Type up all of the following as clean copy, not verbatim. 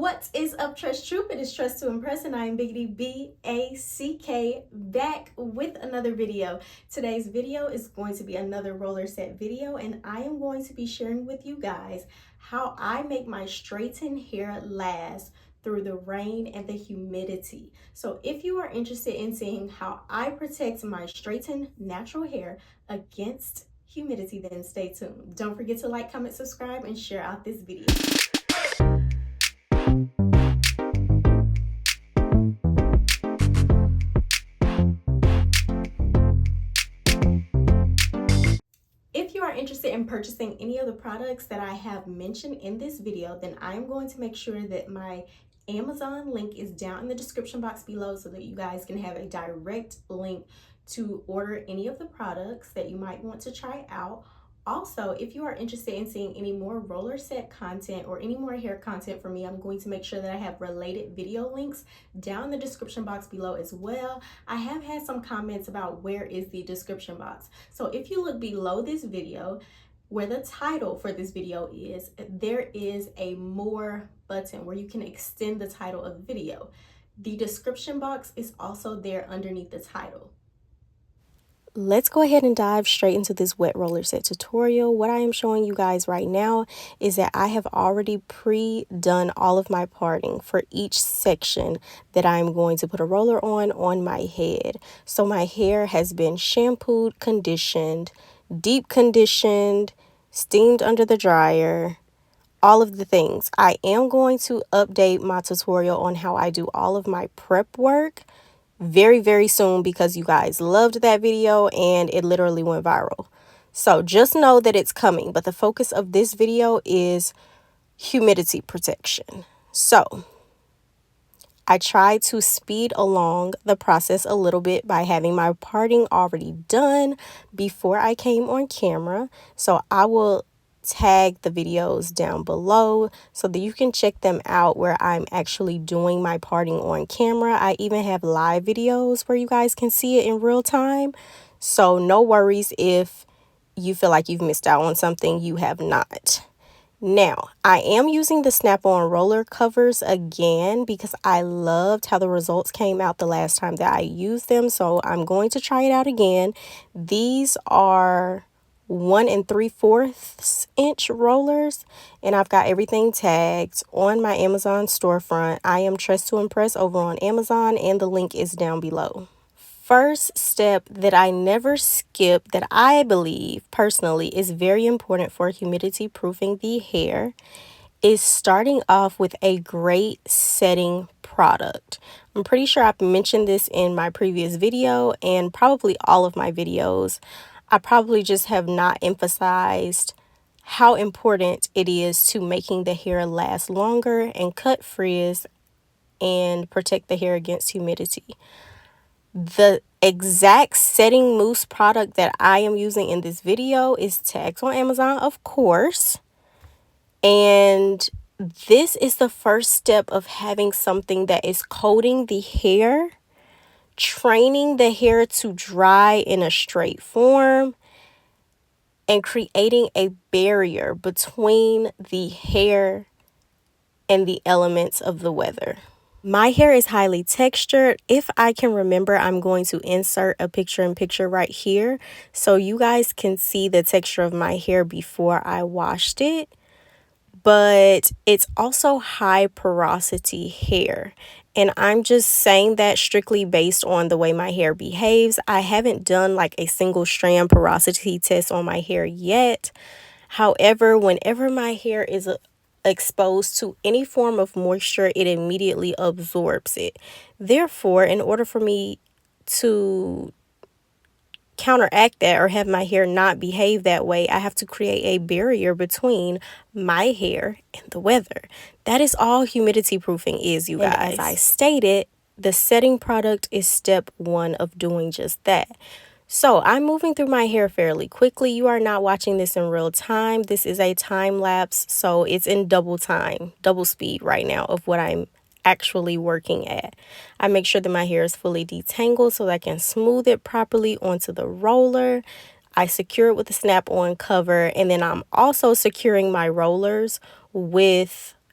What is up, Tress Troop? It is Tress to Impress, and I am Biggity B-A-C-K, back with another video. Today's video is going to be another roller set video, and I am going to be sharing with you guys how I make my straightened hair last through the rain and the humidity. So if you are interested in seeing how I protect my straightened natural hair against humidity, then stay tuned. Don't forget to like, comment, subscribe, and share out this video. If you are interested in purchasing any of the products that I have mentioned in this video, then I am going to make sure that my Amazon link is down in the description box below so that you guys can have a direct link to order any of the products that you might want to try out. Also, if you are interested in seeing any more roller set content or any more hair content from me, I'm going to make sure that I have related video links down in the description box below as well. I have had some comments about where is the description box. So if you look below this video, where the title for this video is, there is a more button where you can extend the title of the video. The description box is also there underneath the title. Let's go ahead and dive straight into this wet roller set tutorial. What I am showing you guys right now is that I have already pre-done all of my parting for each section that I'm going to put a roller on my head. So my hair has been shampooed, conditioned, deep conditioned, steamed under the dryer, all of the things. I am going to update my tutorial on how I do all of my prep work very soon because you guys loved that video and it literally went viral. So just know that it's coming, but the focus of this video is humidity protection. So I tried to speed along the process a little bit by having my parting already done before I came on camera. So I will tag the videos down below so that you can check them out where I'm actually doing my parting on camera. I even have live videos where you guys can see it in real time. So no worries if you feel like you've missed out on something. You have not. Now, I am using the snap-on roller covers again because I loved how the results came out the last time that I used them. So I'm going to try it out again. These are 1 3/4 inch rollers, and I've got everything tagged on my Amazon storefront. I am Tress to Impress over on Amazon, and the link is down below. First step that I never skip, that I believe personally is very important for humidity proofing the hair, is starting off with a great setting product. I'm pretty sure I've mentioned this in my previous video and probably all of my videos. I probably just have not emphasized how important it is to making the hair last longer and cut frizz and protect the hair against humidity. The exact setting mousse product that I am using in this video is tagged on Amazon, of course. And this is the first step of having something that is coating the hair, training the hair to dry in a straight form, and creating a barrier between the hair and the elements of the weather. My hair is highly textured. If I can remember, I'm going to insert a picture-in-picture right here so you guys can see the texture of my hair before I washed it. But it's also high porosity hair. And I'm just saying that strictly based on the way my hair behaves. I haven't done like a single strand porosity test on my hair yet. However, whenever my hair is exposed to any form of moisture, it immediately absorbs it. Therefore, in order for me to counteract that or have my hair not behave that way, I have to create a barrier between my hair and the weather. That is all humidity proofing is, you guys. And as I stated, the setting product is step 1 of doing just that. So I'm moving through my hair fairly quickly. You are not watching this in real time. This is a time lapse, so it's in double speed right now of what I'm actually working at. I make sure that my hair is fully detangled so that I can smooth it properly onto the roller. I secure it with a snap-on cover, and then I'm also securing my rollers with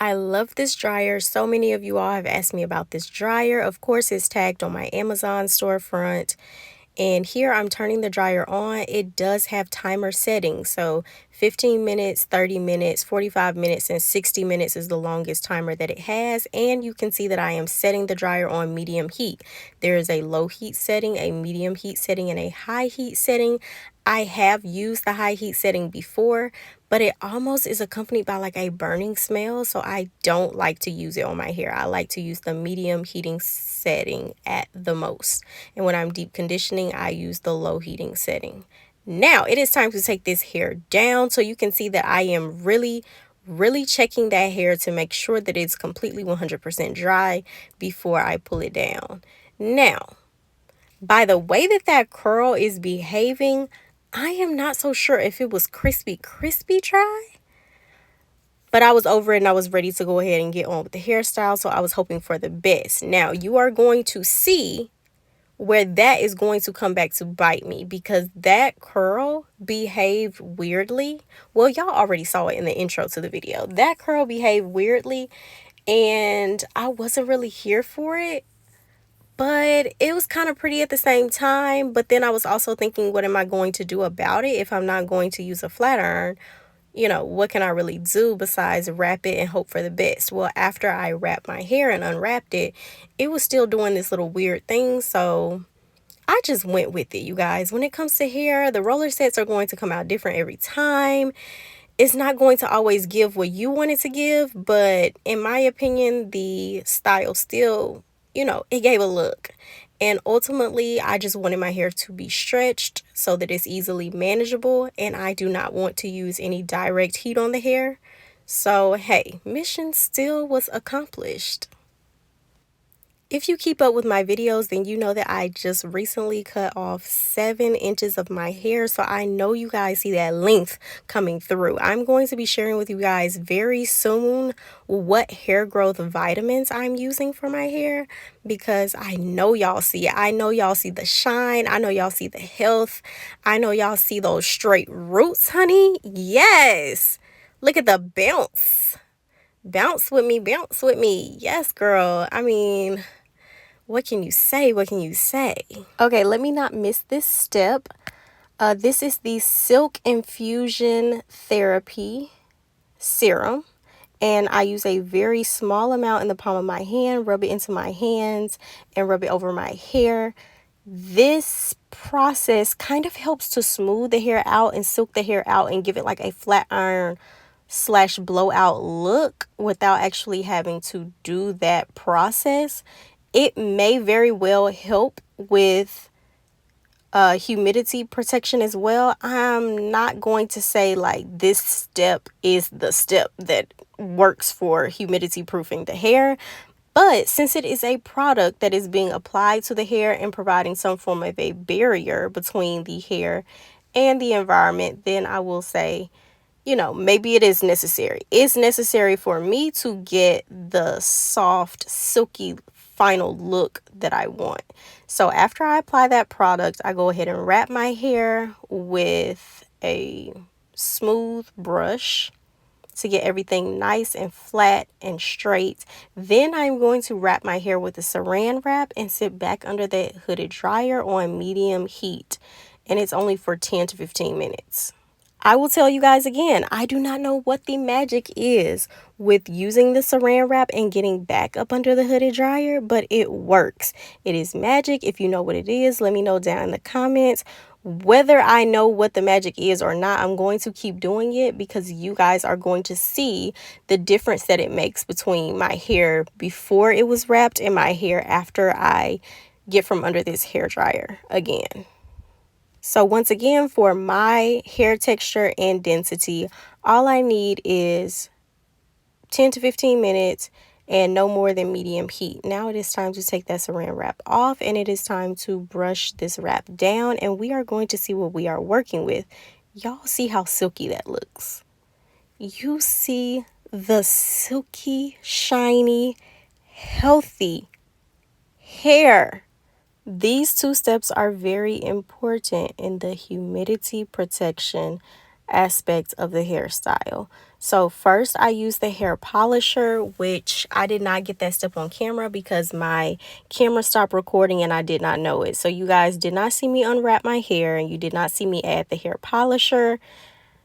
I love this dryer. So many of you all have asked me about this dryer. Of course, it's tagged on my Amazon storefront. And here I'm turning the dryer on. It does have timer settings. So 15 minutes, 30 minutes, 45 minutes, and 60 minutes is the longest timer that it has. And you can see that I am setting the dryer on medium heat. There is a low heat setting, a medium heat setting, and a high heat setting. I have used the high heat setting before, but it almost is accompanied by like a burning smell. So I don't like to use it on my hair. I like to use the medium heating setting at the most. And when I'm deep conditioning, I use the low heating setting. Now it is time to take this hair down so you can see that I am really checking that hair to make sure that it's completely 100% dry before I pull it down. Now, by the way that curl is behaving, I am not so sure if it was crispy dry, but I was over it and I was ready to go ahead and get on with the hairstyle, so I was hoping for the best. Now, you are going to see where that is going to come back to bite me, because that curl behaved weirdly. Well, y'all already saw it in the intro to the video. That curl behaved weirdly and I wasn't really here for it, but it was kind of pretty at the same time. But then I was also thinking, what am I going to do about it if I'm not going to use a flat iron? You know, what can I really do besides wrap it and hope for the best? Well, after I wrapped my hair and unwrapped it, it was still doing this little weird thing. So I just went with it, you guys. When it comes to hair, the roller sets are going to come out different every time. It's not going to always give what you want it to give, but in my opinion, the style still, you know, it gave a look. And ultimately, I just wanted my hair to be stretched so that it's easily manageable, and I do not want to use any direct heat on the hair. So, hey, mission still was accomplished. If you keep up with my videos, then you know that I just recently cut off 7 inches of my hair, so I know you guys see that length coming through. I'm going to be sharing with you guys very soon what hair growth vitamins I'm using for my hair, because I know y'all see it. I know y'all see the shine. I know y'all see the health. I know y'all see those straight roots, honey. Yes. Look at the bounce. Bounce with me, bounce with me. Yes, girl. I mean, what can you say? What can you say? Okay, let me not miss this step. This is the Silk Infusion Therapy Serum. And I use a very small amount in the palm of my hand, rub it into my hands, and rub it over my hair. This process kind of helps to smooth the hair out and silk the hair out and give it like a flat iron / blowout look without actually having to do that process. It may very well help with humidity protection as well. I'm not going to say like this step is the step that works for humidity proofing the hair, but since it is a product that is being applied to the hair and providing some form of a barrier between the hair and the environment, then I will say, you know, maybe it is necessary. It's necessary for me to get the soft, silky final look that I want. So after I apply that product, I go ahead and wrap my hair with a smooth brush to get everything nice and flat and straight. Then I'm going to wrap my hair with a saran wrap and sit back under that hooded dryer on medium heat. And it's only for 10 to 15 minutes. I will tell you guys again, I do not know what the magic is with using the saran wrap and getting back up under the hooded dryer, but it works. It is magic. If you know what it is, let me know down in the comments. Whether I know what the magic is or not, I'm going to keep doing it because you guys are going to see the difference that it makes between my hair before it was wrapped and my hair after I get from under this hair dryer again. So once again, for my hair texture and density, all I need is 10 to 15 minutes and no more than medium heat. Now it is time to take that saran wrap off and it is time to brush this wrap down, and we are going to see what we are working with. Y'all see how silky that looks. You see the silky, shiny, healthy hair. These 2 steps are very important in the humidity protection aspect of the hairstyle. So first I use the hair polisher, which I did not get that step on camera because my camera stopped recording and I did not know it. So you guys did not see me unwrap my hair and you did not see me add the hair polisher.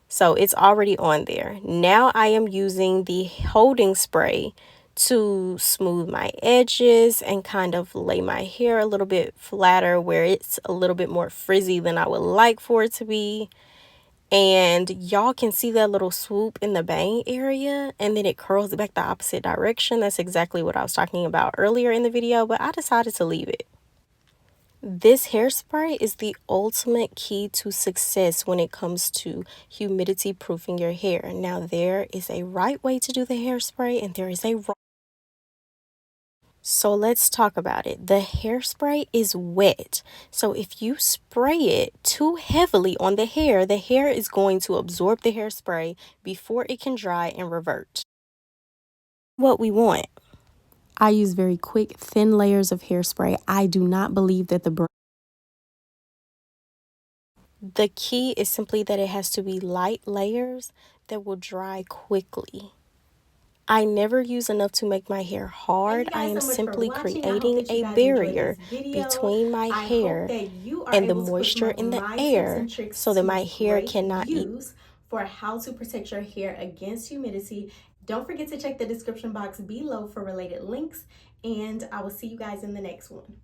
So it's already on there. Now I am using the holding spray to smooth my edges and kind of lay my hair a little bit flatter where it's a little bit more frizzy than I would like for it to be. And y'all can see that little swoop in the bang area, and then it curls back the opposite direction. That's exactly what I was talking about earlier in the video, but I decided to leave it. This hairspray is the ultimate key to success when it comes to humidity proofing your hair. Now, there is a right way to do the hairspray and there is a wrong. So let's talk about it. The hairspray is wet. So if you spray it too heavily on the hair is going to absorb the hairspray before it can dry and revert. What we want. I use very quick, thin layers of hairspray. I do not believe that the key is simply that it has to be light layers that will dry quickly. I never use enough to make my hair hard. I am simply creating a barrier between my hair and the moisture in the air so that my hair cannot use for how to protect your hair against humidity. Don't forget to check the description box below for related links, and I will see you guys in the next one.